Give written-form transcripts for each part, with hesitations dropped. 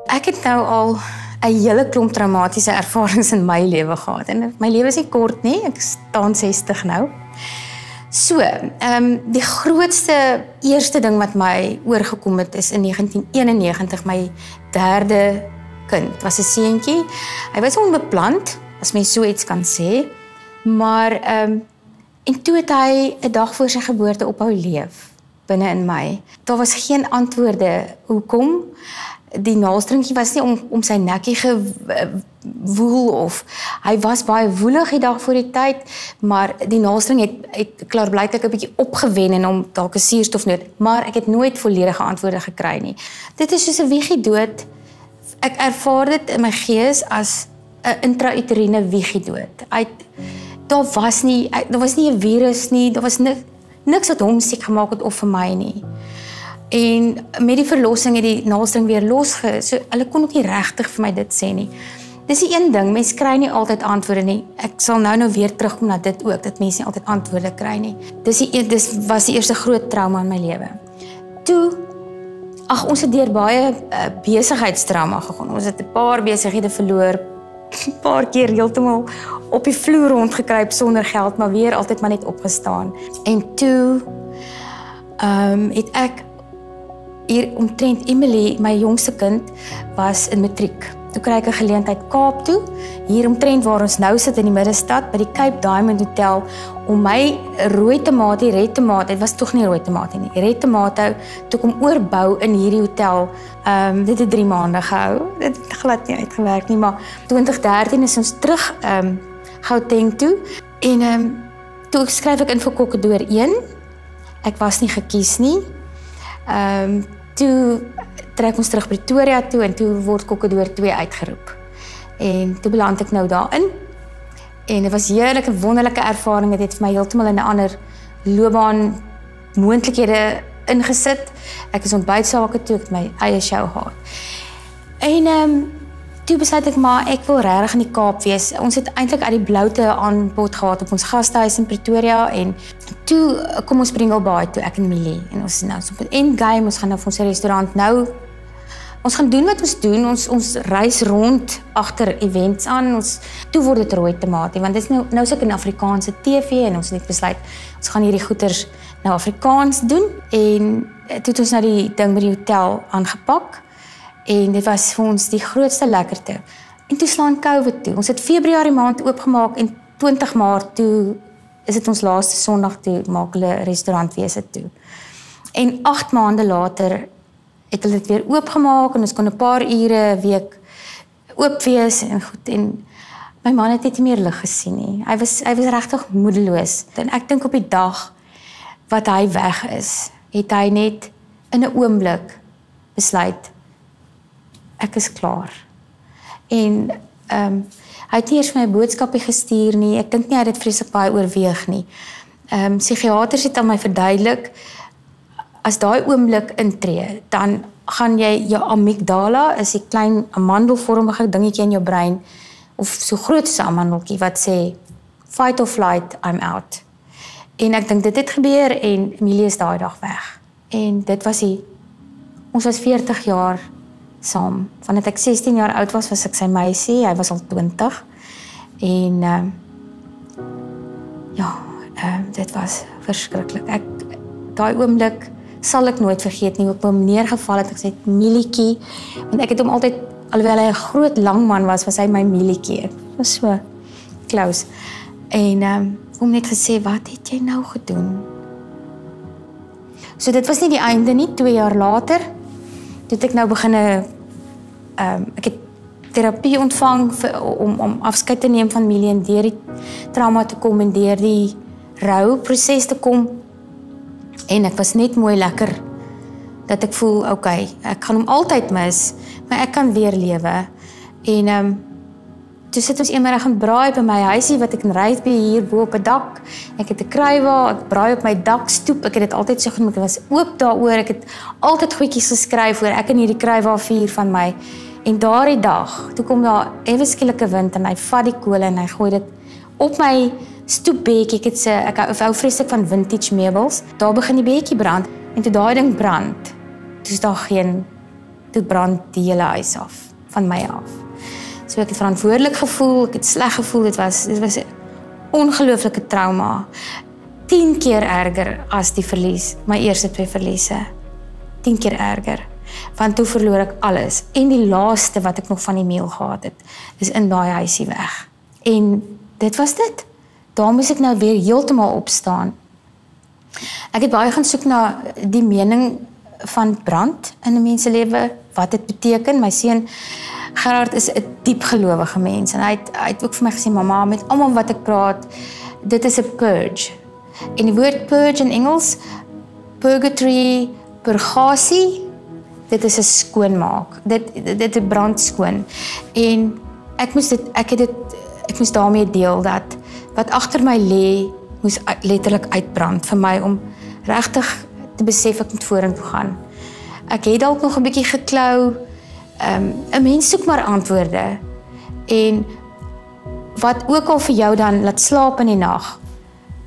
Ek het nou al 'n hele klomp traumatiese ervarings in my lewe gehad. En my lewe is nie kort nie, ek staan 60 nou. So, die grootste eerste ding wat my oorgekom het is in 1991, my derde kind. Was 'n seentjie. Hy was onbeplant, as mens so iets kan sê. Maar, en toe het hy 'n dag voor sy geboorte ophou leef, binne in my. Daar was geen antwoorde hoekom. Die naaldstringetjie was nie om sy nekkie gewoel of hy was baie woelig die dag voor die tyd, maar die naaldstring het klaarblyklik 'n bietjie opgewen en om dalk 'n suurstofnood, maar ek het nooit volledige antwoorde gekry nie. Dit is soos 'n wiegiedood. Ek ervaar dit in my gees as 'n intrauteriene wiegiedood. Daar was nie 'n virus nie, daar was niks wat hom siek gemaak het of vir my nie. En met die verlossing het die naaldstring weer so hulle kon ook nie regtig vir my dit sê nie. Dis die een ding, mense kry nie altyd antwoorde nie. Ek sal nou weer terugkom na dit ook, dat mense nie altyd antwoorde kry nie. Dis was die eerste groot trauma in my lewe. Toe, ons het deur baie besigheidstrauma gegaan. Ons het 'n paar besighede verloor, 'n paar keer heeltemal op die vloer rondgekruip sonder geld, maar weer altyd maar net opgestaan. En toe het ek hier omtrent Emily, my jongste kind, was in matriek. Toe kry ek 'n geleentheid Kaap toe, hier omtrent waar ons nou sit in die middestad, by die Cape Diamond Hotel, om my rooi tomatie, red tomaat, dit was tog nie rooi tomatie nie, red tomato, toe kom oorbou in hierdie hotel. Dit het 3 maande gehou, dit het glad nie uitgewerk nie, maar 2013 is ons terug Gauteng toe, en toe skryf ek in vir Kokkedoor 1, ek was nie gekies nie, toe trek ons terug Pretoria toe en toe word Kokkedoor 2 uitgeroep. En toe beland ek nou daarin. En dit was heerlik, 'n wonderlike ervaring. Dit het vir my heeltemal in 'n ander loopbaan moontlikhede ingesit. Ek is ontbytsake toe, ek het my eie show gehad. En toe besluit ek maar ek wil regtig in die Kaap wees. Ons het eintlik uit die bloute aanbod gehad op ons gastehuis in Pretoria en toe kom ons Springlebaai toe, ek en Millie. En ons is nou op 'n endgame, ons gaan nou vir ons restaurant nou. Ons gaan doen wat ons doen, ons reis rond agter events aan. Toe word dit rooi tomatie, want dit is nou sit in Afrikaanse TV en ons het besluit, ons gaan hierdie goeters nou Afrikaans doen. En toe het ons nou die ding by die hotel aangepak. En dit was vir ons die grootste lekkerte. En toe slaan COVID toe. Ons het Februarie maand oopgemaak en 20 Maart toe is dit ons laaste Sondag toe maak hulle restaurantwese toe. En 8 maande later het hulle dit weer oopgemaak en ons kon 'n paar ure 'n week oop wees en goed. En my man het nie meer lig gesien nie. Hy was regtig moedeloos. En ek dink op die dag wat hy weg is, het hy net in 'n oomblik besluit, ek is klaar. En hy het nie eers my boodskapie gestuur nie. Ek dink nie hy het dit vreeslik baie oorweeg nie. Psigiaters het aan my verduidelik, as daai oomblik intree, dan gaan jy jou amygdala, is 'n klein amandelvormige dingetjie in jou brein, of so groot so 'n amandeltjie wat sê fight or flight, I'm out. En ek dink dit het gebeur en Emilie is daai dag weg. En dit was ons was 40 jaar saam. Vandat ek 16 jaar oud was ek sy meisie, hy was al 20. En dit was verskriklik. Daai oomblik sal ek nooit vergeet nie, hoe ek by hom neergeval het, ek sê, Milietjie, want ek het hom altyd, alhoewel hy 'n groot lang man was hy my Milietjie. Ek was so close. En hom net gesê, wat het jy nou gedoen? So dit was nie die einde nie, 2 jaar later, toe het ek nou begin, ek het terapie ontvang om afskeid te neem van Millie en deur die trauma te kom en deur die rouproses te kom. En ek was net mooi lekker dat ek voel, okay, ek gaan hom altyd mis, maar ek kan weer lewe. En toe sit ons eenmiddag in braai by my huisie wat ek in Rydsby hier bo op 'n dak. Ek het 'n kruiwa, ek braai op my dakstoep. Ek het dit altyd so genoem, ek was oop daaroor. Ek het altyd goedjies geskryf oor ek in hierdie kruiwa vuur van my. En daardie dag, toe kom daar ewe skielike wind en hy vat die kole en hy gooi dit op my stoepbedjie, ek hou vreeslik van vintage meubels. Daar begin die bedjie brand en toe daai ding brand, toe brand die hele huis af, van my af. So ek het verantwoordelik gevoel, ek het sleg gevoel, dit was 'n ongelooflike trauma. 10 keer erger as die verlies, my eerste 2 verliese. 10 keer erger. Want toe verloor ek alles. En die laaste wat ek nog van die meel gehad het, is in daai huisie weg. En dit was dit. Daar moes ek nou weer heeltemal opstaan. Ek het baie gaan soek na die mening van brand in 'n mens se lewe, wat dit beteken. My seun Gerard is 'n diep gelowige mens en hy het ook vir my gesê, mamma, met almal wat ek praat, dit is 'n purge. En die woord purge in Engels, purgatory, purgasie, dit is 'n skoonmaak. Dit brand skoon. En ek moes daarmee deel dat wat agter my lê, moes letterlik uitbrand vir my om regtig te besef ek moet vorentoe gaan. Ek het dalk nog 'n bietjie geklou. 'n Mens soek maar antwoorde. En wat ook al vir jou dan laat slaap in die nag,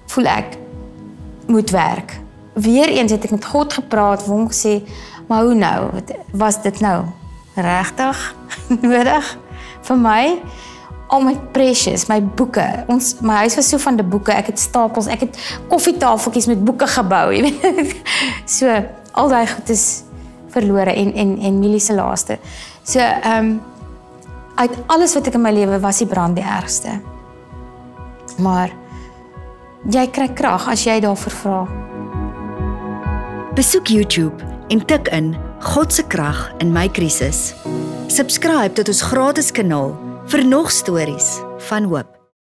voel ek moet werk. Weereens het ek met God gepraat, vir hom gesê, maar hoe nou? Was dit nou regtig nodig vir my? Al my precious, my boeke. My huis was so van die boeke. Ek het stapels, ek het koffietafeltjies met boeke gebou, jy weet. So, al daai goed is verlore en Millie se laaste. So, uit alles wat ek in my lewe was die brand die ergste. Maar jy kry krag as jy daarvoor vra. Besoek YouTube en tik in God se krag in my krisis. Subscribe tot ons gratis kanaal vir nog stories van hoop.